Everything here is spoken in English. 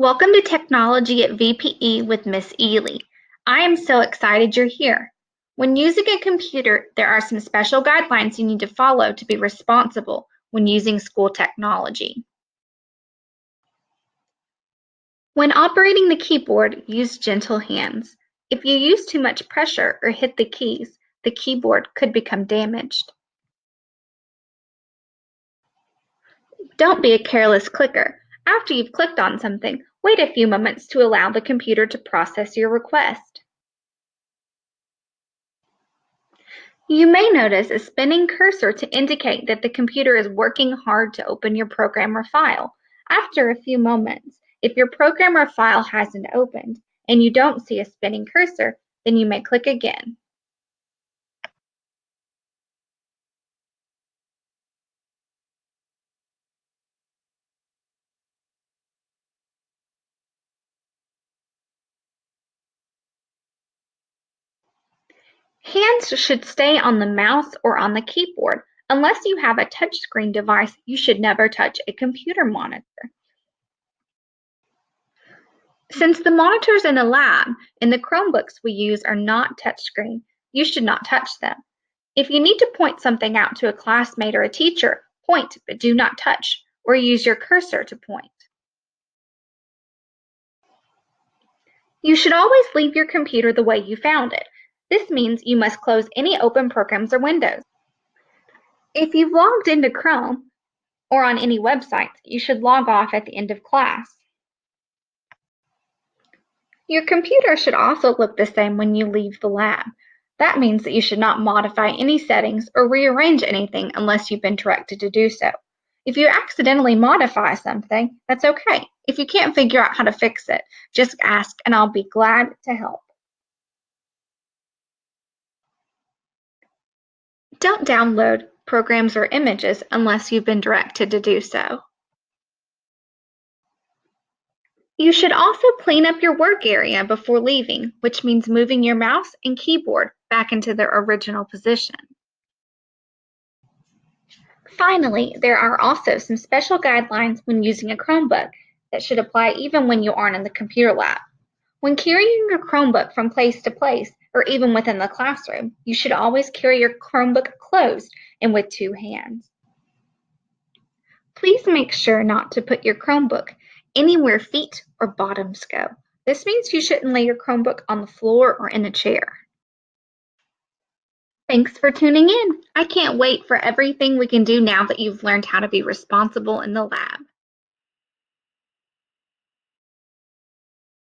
Welcome to Technology at VPE with Miss Ely. I am so excited you're here. When using a computer, there are some special guidelines you need to follow to be responsible when using school technology. When operating the keyboard, use gentle hands. If you use too much pressure or hit the keys, the keyboard could become damaged. Don't be a careless clicker. After you've clicked on something, wait a few moments to allow the computer to process your request. You may notice a spinning cursor to indicate that the computer is working hard to open your program or file. After a few moments, if your program or file hasn't opened and you don't see a spinning cursor, then you may click again. Hands should stay on the mouse or on the keyboard. Unless you have a touchscreen device, you should never touch a computer monitor. Since the monitors in the lab and the Chromebooks we use are not touchscreen, you should not touch them. If you need to point something out to a classmate or a teacher, point but do not touch, or use your cursor to point. You should always leave your computer the way you found it. This means you must close any open programs or windows. If you've logged into Chrome or on any websites, you should log off at the end of class. Your computer should also look the same when you leave the lab. That means that you should not modify any settings or rearrange anything unless you've been directed to do so. If you accidentally modify something, that's okay. If you can't figure out how to fix it, just ask and I'll be glad to help. Don't download programs or images unless you've been directed to do so. You should also clean up your work area before leaving, which means moving your mouse and keyboard back into their original position. Finally, there are also some special guidelines when using a Chromebook that should apply even when you aren't in the computer lab. When carrying your Chromebook from place to place, or even within the classroom, you should always carry your Chromebook closed and with two hands. Please make sure not to put your Chromebook anywhere feet or bottoms go. This means you shouldn't lay your Chromebook on the floor or in a chair. Thanks for tuning in. I can't wait for everything we can do now that you've learned how to be responsible in the lab.